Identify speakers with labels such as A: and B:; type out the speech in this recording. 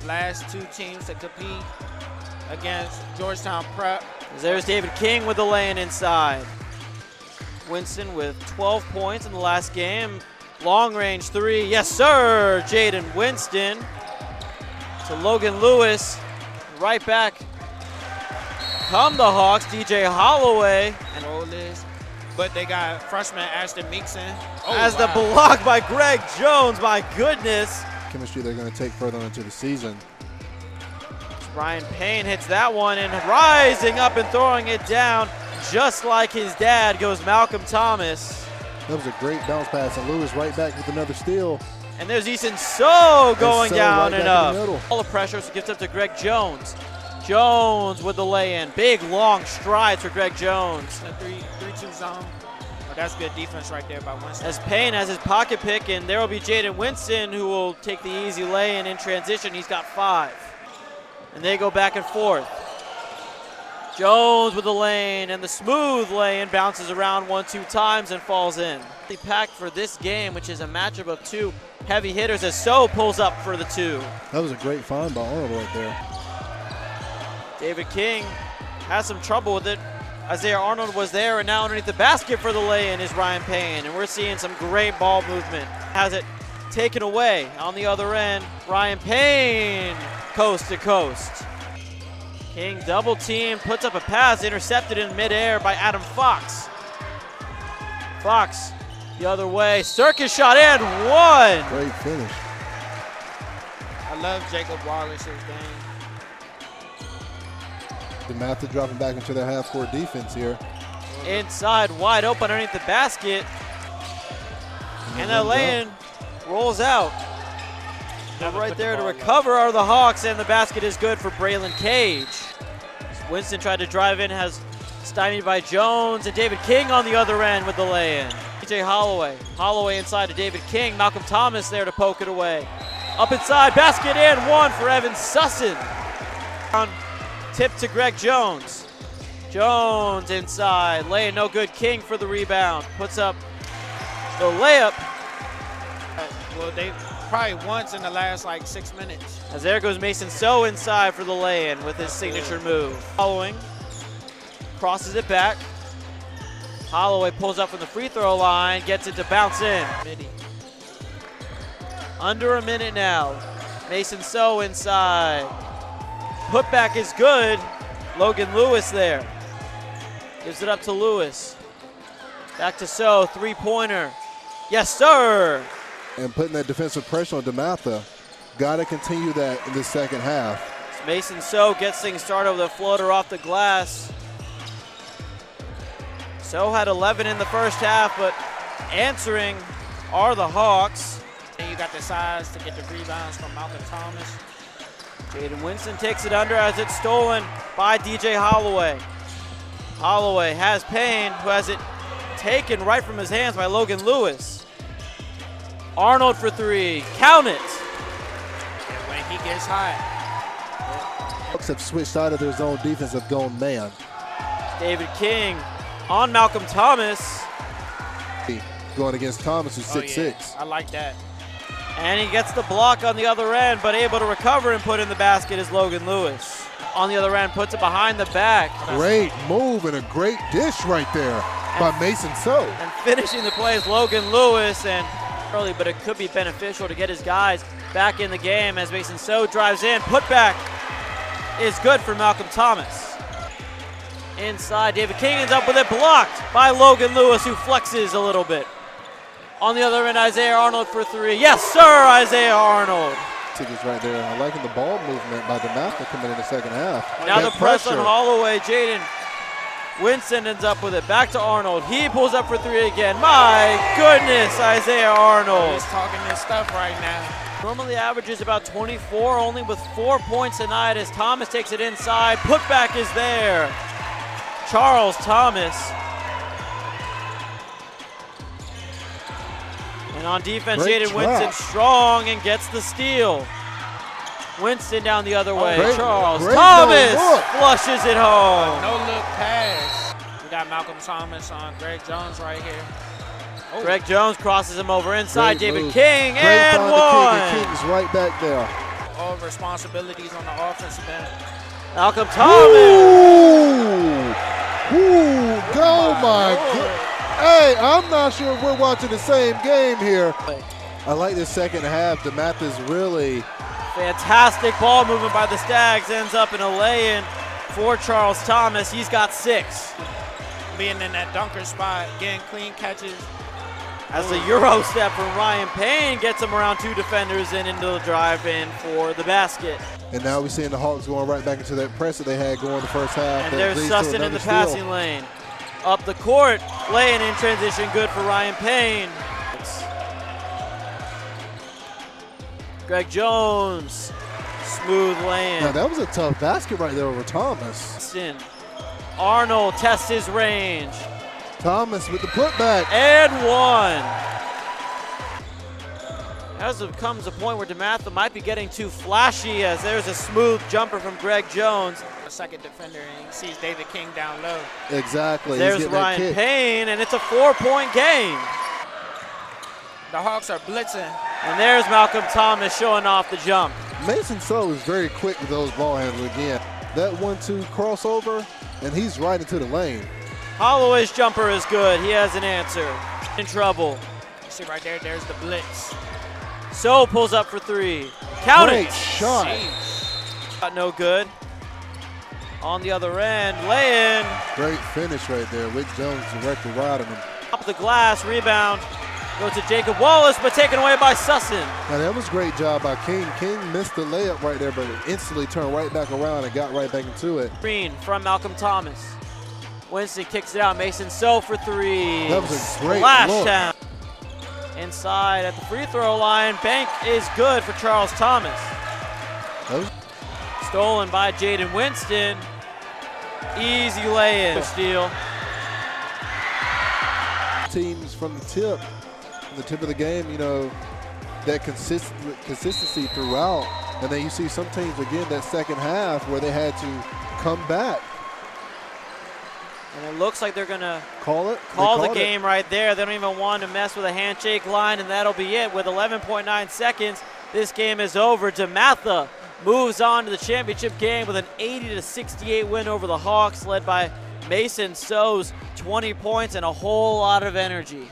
A: Last two teams to compete against Georgetown Prep.
B: There's David King with the lay-in inside. Winston with 12 points in the last game. Long range three, yes sir, Jaden Winston to Logan Lewis. Right back come the Hawks, DJ Holloway.
A: And but they got freshman Ashton Meekson.
B: As the block by Greg Jones, my goodness.
C: Chemistry they're going to take further into the season.
B: Ryan Payne hits that one and rising up and throwing it down just like his dad goes Malcolm Thomas.
C: That was a great bounce pass, and Lewis right back with another steal.
B: And there's Easton So going down
C: right
B: and up. All the pressure, so gives up to Greg Jones. Jones with the lay-in. Big, long strides for Greg Jones.
A: A 3-2 zone. Oh, that's good defense right there by Winston.
B: As Payne has his pocket pick, and there will be Jaden Winston who will take the easy lay-in in transition. He's got 5. And they go back and forth. Jones with the lane, and the smooth lane bounces around 1-2 times and falls in. The pack for this game, which is a matchup of 2 heavy hitters, as So pulls up for the 2.
C: That was a great find by Arnold right there.
B: David King has some trouble with it. Isaiah Arnold was there, and now underneath the basket for the lay-in is Ryan Payne, and we're seeing some great ball movement. Has it taken away on the other end. Ryan Payne, coast to coast. King double team, puts up a pass, intercepted in midair by Adam Fox. Fox the other way, circus shot and one.
C: Great finish.
A: I love Jacob Wallace's game.
C: Dematha dropping back into their half-court defense here.
B: Inside, wide open underneath the basket. And that lay-in rolls out. But right there to recover are the Hawks, and the basket is good for Braylon Cage. Winston tried to drive in, has stymied by Jones, and David King on the other end with the lay-in. DJ Holloway. Holloway inside to David King. Malcolm Thomas there to poke it away. Up inside, basket and one for Evan Sussin. Tip to Greg Jones. Jones inside, lay-in no good. King for the rebound. Puts up the layup.
A: Well, they probably once in the last like 6 minutes.
B: As there goes Mason So inside for the lay-in with his signature move. Following, crosses it back. Holloway pulls up from the free throw line, gets it to bounce in. Under a minute now. Mason So inside. Putback is good. Logan Lewis there. Gives it up to Lewis. Back to So, three-pointer. Yes, sir.
C: And putting that defensive pressure on Dematha. Got to continue that in the second half.
B: Mason So gets things started with a floater off the glass. So had 11 in the first half, but answering are the Hawks.
A: And you got the size to get the rebounds from Malcolm Thomas.
B: Jaden Winston takes it under as it's stolen by DJ Holloway. Holloway has Payne, who has it taken right from his hands by Logan Lewis. Arnold for 3, count it.
A: And when he gets hot.
C: Hawks have switched out of their zone defense, have gone man.
B: David King on Malcolm Thomas.
C: Going against Thomas, who's 6'6".
A: Yeah. I like that.
B: And he gets the block on the other end, but able to recover and put in the basket is Logan Lewis. On the other end, puts it behind the back.
C: Great move and a great dish right there by Mason So.
B: And finishing the play is Logan Lewis, and early, but it could be beneficial to get his guys back in the game as Mason So drives in. Putback is good for Malcolm Thomas. Inside, David King ends up with it blocked by Logan Lewis, who flexes a little bit. On the other end, Isaiah Arnold for 3. Yes, sir, Isaiah Arnold.
C: Tickets right there. I liking the ball movement by Dematha coming in the second half.
B: Now
C: that
B: the press
C: pressure.
B: on Holloway. Jaden Winston ends up with it. Back to Arnold. He pulls up for 3 again. My goodness, Isaiah Arnold.
A: He's talking this stuff right now.
B: Normally averages about 24, only with 4 points tonight as Thomas takes it inside. Putback is there. Charles Thomas. And on defense, Jaden Winston strong and gets the steal. Winston down the other way. Charles Thomas flushes it home.
A: No-look pass. We got got Malcolm Thomas on Greg Jones right here. Oh.
B: Greg Jones crosses him over inside.
C: Great
B: David
C: move.
B: King
C: Great
B: and
C: find
B: one.
C: to King. King's right back there.
A: All responsibilities on the offensive end.
B: Malcolm Thomas.
C: Ooh, go my God. Hey, I'm not sure if we're watching the same game here. I like this second half. Dematha's really
B: Fantastic ball movement by the Stags. Ends up in a lay-in for Charles Thomas. He's got 6.
A: Being in that dunker spot, getting clean catches.
B: As the Euro step from Ryan Payne gets him around 2 defenders and into the drive-in for the basket.
C: And now we're seeing the Hawks going right back into that press that they had going the first half.
B: And there's Sussin in the passing lane. Up the court, laying in transition, good for Ryan Payne. Greg Jones, smooth lane.
C: Now that was a tough basket right there over Thomas.
B: Arnold tests his range.
C: Thomas with the putback.
B: And one. As it comes a point where Dematha might be getting too flashy, as there's a smooth jumper from Greg Jones.
A: The second defender, and he sees David King down low.
C: Exactly.
B: There's Ryan Payne, and it's a 4-point game.
A: The Hawks are blitzing.
B: And there's Malcolm Thomas showing off the jump.
C: Mason So is very quick with those ball handles again. That 1-2 crossover, and he's right into the lane.
B: Holloway's jumper is good. He has an answer. In trouble.
A: You see right there, there's the blitz.
B: So pulls up for 3. Count
C: Great
B: it.
C: shot.
B: Got no good. On the other end, lay-in.
C: Great finish right there. Wick Jones directly riding him.
B: Up the glass, rebound. Goes to Jacob Wallace, but taken away by Sussin.
C: Now that was a great job by King. King missed the layup right there, but instantly turned right back around and got right back into it.
B: Green from Malcolm Thomas. Winston kicks it out. Mason So for 3.
C: That was a great
B: Splash
C: look.
B: down. Inside at the free throw line. Bank is good for Charles Thomas. Stolen by Jaden Winston. Easy lay-in. Steal.
C: Teams from the tip of the game, you know, that consistency throughout. And then you see some teams, again, that second half where they had to come back.
B: And it looks like they're going to
C: Call
B: the game right there. They don't even want to mess with a handshake line, and that'll be it. With 11.9 seconds, this game is over. Dematha moves on to the championship game with an 80-68 win over the Hawks, led by Mason So's 20 points and a whole lot of energy.